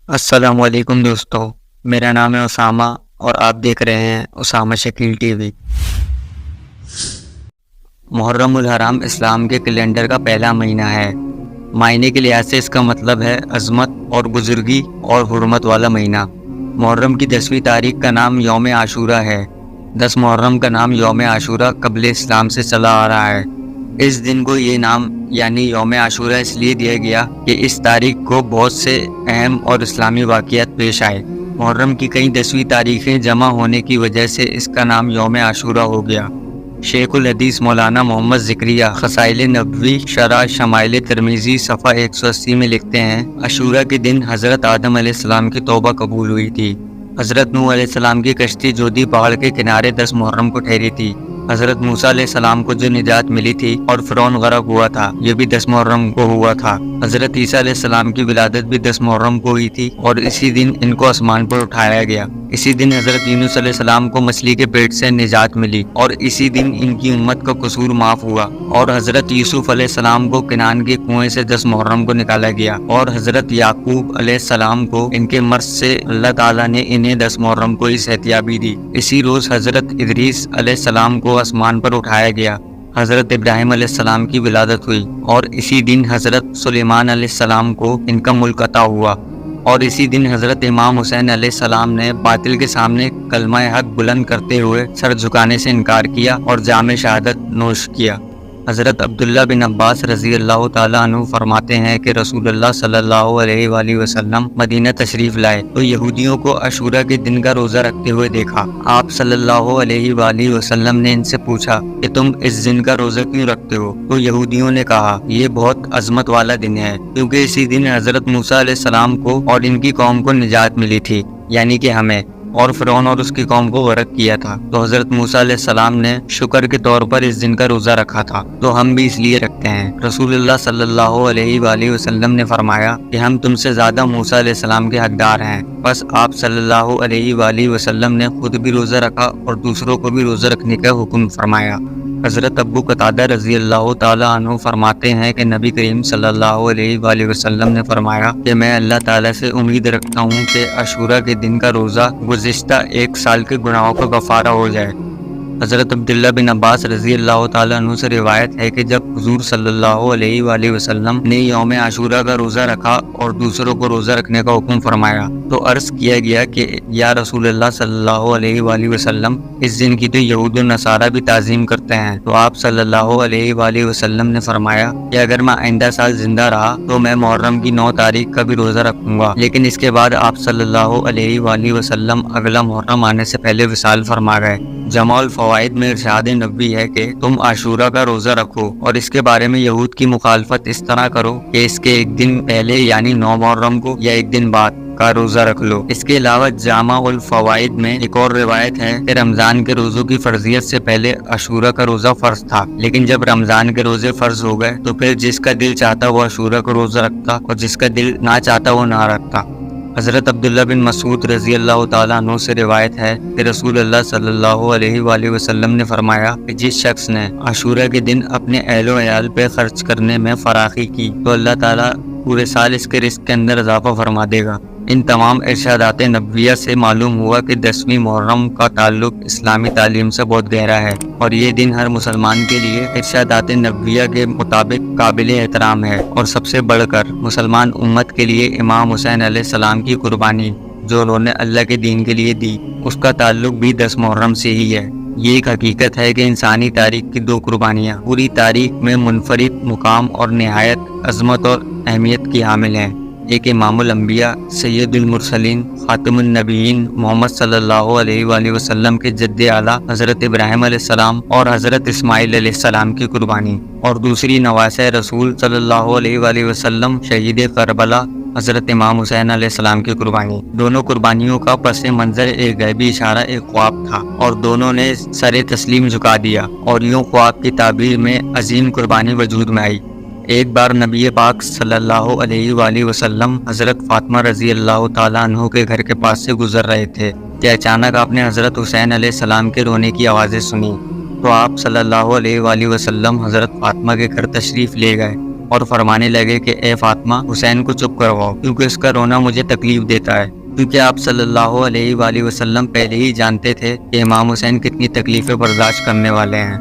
السلام علیکم دوستو، میرا نام ہے اسامہ اور آپ دیکھ رہے ہیں اسامہ شکیل ٹی وی۔ محرم الحرام اسلام کے کیلنڈر کا پہلا مہینہ ہے۔ معنی کے لحاظ سے اس کا مطلب ہے عظمت اور بزرگی اور حرمت والا مہینہ۔ محرم کی 10ویں تاریخ کا نام یوم عاشورہ ہے۔ 10 محرم کا نام یوم عاشورہ قبل اسلام سے چلا آ رہا ہے۔ اس دن کو یہ نام یعنی یوم عاشورہ اس لیے دیا گیا کہ اس تاریخ کو بہت سے اہم اور اسلامی واقعات پیش آئے۔ محرم کی کئی 10ویں تاریخیں جمع ہونے کی وجہ سے اس کا نام یوم عاشورہ ہو گیا۔ شیخ الحدیث مولانا محمد ذکریہ خصائل نبوی شرح شمائل ترمذی صفحہ 180 میں لکھتے ہیں، عاشورہ کے دن حضرت آدم علیہ السلام کی توبہ قبول ہوئی تھی۔ حضرت نوح علیہ السلام کی کشتی جودی پہاڑ کے کنارے 10 محرم کو ٹھہری تھی۔ حضرت موسیٰ علیہ السلام کو جو نجات ملی تھی اور فرعون غرق ہوا تھا، یہ بھی 10 محرم کو ہوا تھا۔ حضرت عیسیٰ علیہ السلام کی ولادت بھی 10 محرم کو ہوئی تھی اور اسی دن ان کو آسمان پر اٹھایا گیا۔ اسی دن حضرت یونس علیہ السلام کو مچھلی کے پیٹ سے نجات ملی اور اسی دن ان کی امت کا قصور معاف ہوا، اور حضرت یوسف علیہ السلام کو کنعان کے کنویں سے 10 محرم کو نکالا گیا، اور حضرت یعقوب علیہ السلام کو ان کے مرض سے اللہ تعالیٰ نے انہیں 10 محرم کو ہی صحتیابی دی۔ اسی روز حضرت ادریس علیہ السلام کو آسمان پر اٹھایا گیا۔ حضرت ابراہیم علیہ السلام کی ولادت ہوئی اور اسی دن حضرت سلیمان علیہ السلام کو ان کا ملک عطا ہوا، اور اسی دن حضرت امام حسین علیہ السلام نے باطل کے سامنے کلمہ حق بلند کرتے ہوئے سر جھکانے سے انکار کیا اور جام شہادت نوش کیا۔ حضرت عبداللہ بن عباس رضی اللہ تعالیٰ عنہ فرماتے ہیں کہ رسول اللہ صلی اللہ علیہ وآلہ وسلم مدینہ تشریف لائے تو یہودیوں کو عاشورہ کے دن کا روزہ رکھتے ہوئے دیکھا۔ آپ صلی اللہ علیہ وآلہ وسلم نے ان سے پوچھا کہ تم اس دن کا روزہ کیوں رکھتے ہو؟ تو یہودیوں نے کہا، یہ بہت عظمت والا دن ہے، کیونکہ اسی دن حضرت موسیٰ علیہ السلام کو اور ان کی قوم کو نجات ملی تھی، یعنی کہ ہمیں، اور فرعون اور اس کی قوم کو غرق کیا تھا۔ تو حضرت موسیٰ علیہ السلام نے شکر کے طور پر اس دن کا روزہ رکھا تھا، تو ہم بھی اس لیے رکھتے ہیں۔ رسول اللہ صلی اللہ علیہ وآلہ وسلم نے فرمایا کہ ہم تم سے زیادہ موسیٰ علیہ السلام کے حقدار ہیں۔ بس آپ صلی اللہ علیہ وآلہ وسلم نے خود بھی روزہ رکھا اور دوسروں کو بھی روزہ رکھنے کا حکم فرمایا۔ حضرت ابو قتادہ رضی اللہ تعالیٰ عنہ فرماتے ہیں کہ نبی کریم صلی اللہ علیہ وآلہ وسلم نے فرمایا کہ میں اللہ تعالیٰ سے امید رکھتا ہوں کہ عاشورہ کے دن کا روزہ گزشتہ 1 سال کے گناہوں کا کفارہ ہو جائے۔ حضرت عبداللہ بن عباس رضی اللہ تعالیٰ عنہ سے روایت ہے کہ جب حضور صلی اللہ علیہ وآلہ وسلم نے یوم عاشورہ کا روزہ رکھا اور دوسروں کو روزہ رکھنے کا حکم فرمایا تو عرض کیا گیا کہ یا رسول اللہ صلی اللہ علیہ وآلہ وسلم، اس دن کی تو یہود و نصارہ بھی تعظیم کرتے ہیں۔ تو آپ صلی اللہ علیہ وآلہ وسلم نے فرمایا کہ اگر میں آئندہ سال زندہ رہا تو میں محرم کی 9 تاریخ کا بھی روزہ رکھوں گا، لیکن اس کے بعد آپ صلی اللہ علیہ وآلہ وسلم اگلا محرم آنے سے پہلے وصال فرما گئے۔ جمع الفوائد میں ارشاد نبوی ہے کہ تم عاشورہ کا روزہ رکھو اور اس کے بارے میں یہود کی مخالفت اس طرح کرو کہ اس کے 1 دن پہلے یعنی 9 محرم کو یا 1 دن بعد کا روزہ رکھ لو۔ اس کے علاوہ جامع الفوائد میں ایک اور روایت ہے کہ رمضان کے روزوں کی فرضیت سے پہلے عاشورہ کا روزہ فرض تھا، لیکن جب رمضان کے روزے فرض ہو گئے تو پھر جس کا دل چاہتا وہ عاشورہ کا روزہ رکھتا اور جس کا دل نہ چاہتا وہ نہ رکھتا۔ حضرت عبداللہ بن مسعود رضی اللہ تعالیٰ عنہ سے روایت ہے کہ رسول اللہ صلی اللہ علیہ وآلہ وسلم نے فرمایا کہ جس شخص نے عاشورہ کے دن اپنے اہل و عیال پہ خرچ کرنے میں فراخی کی تو اللہ تعالیٰ پورے سال اس کے رزق کے اندر اضافہ فرما دے گا۔ ان تمام ارشادات نبویہ سے معلوم ہوا کہ 10ویں محرم کا تعلق اسلامی تعلیم سے بہت گہرا ہے، اور یہ دن ہر مسلمان کے لیے ارشادات نبویہ کے مطابق قابل احترام ہے، اور سب سے بڑھ کر مسلمان امت کے لیے امام حسین علیہ السلام کی قربانی جو انہوں نے اللہ کے دین کے لیے دی، اس کا تعلق بھی 10 محرم سے ہی ہے۔ یہ ایک حقیقت ہے کہ انسانی تاریخ کی 2 قربانیاں پوری تاریخ میں منفرد مقام اور نہایت عظمت اور اہمیت کی حامل ہیں۔ ایک امام الانبیاء، سید المرسلین، خاتم النبیین محمد صلی اللہ علیہ وآلہ وسلم کے جد اعلیٰ حضرت ابراہیم علیہ السلام اور حضرت اسماعیل علیہ السلام کی قربانی، اور دوسری نواسۂ رسول صلی اللہ علیہ وآلہ وسلم شہید کربلا حضرت امام حسین علیہ السلام کی قربانی۔ دونوں قربانیوں کا پس منظر ایک غیبی اشارہ، ایک خواب تھا، اور دونوں نے سر تسلیم جھکا دیا، اور یوں خواب کی تعبیر میں عظیم قربانی وجود میں آئی۔ ایک بار نبی پاک صلی اللہ علیہ وآلہ وسلم حضرت فاطمہ رضی اللہ تعالیٰ عنہ کے گھر کے پاس سے گزر رہے تھے کہ اچانک آپ نے حضرت حسین علیہ السلام کے رونے کی آوازیں سنی، تو آپ صلی اللہ علیہ وآلہ وسلم حضرت فاطمہ کے گھر تشریف لے گئے اور فرمانے لگے کہ اے فاطمہ حسین کو چپ کرواؤ کیونکہ اس کا رونا مجھے تکلیف دیتا ہے، کیونکہ آپ صلی اللہ علیہ وآلہ وسلم پہلے ہی جانتے تھے کہ امام حسین کتنی تکلیفیں برداشت کرنے والے ہیں۔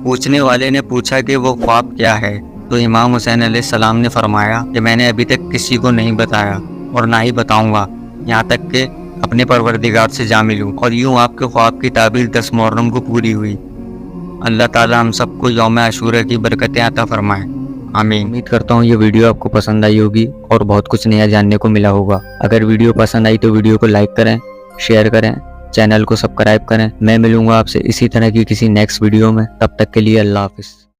پوچھنے والے نے پوچھا کہ وہ خواب کیا ہے، تو امام حسین علیہ السلام نے فرمایا کہ میں نے ابھی تک کسی کو نہیں بتایا اور نہ ہی بتاؤں گا یہاں تک کہ اپنے پروردگار سے جا ملوں۔ اور یوں آپ کے خواب کی تعبیر 10 محرم کو پوری ہوئی۔ اللہ تعالی ہم سب کو یوم عاشورہ کی برکتیں عطا فرمائے، آمین۔ امید کرتا ہوں یہ ویڈیو آپ کو پسند آئی ہوگی اور بہت کچھ نیا جاننے کو ملا ہوگا۔ اگر ویڈیو پسند آئی تو ویڈیو کو لائک کریں، شیئر کریں، چینل کو سبسکرائب کریں۔ میں ملوں گا آپ سے اسی طرح کی کسی نیکسٹ ویڈیو میں، تب تک کے لیے اللہ حافظ۔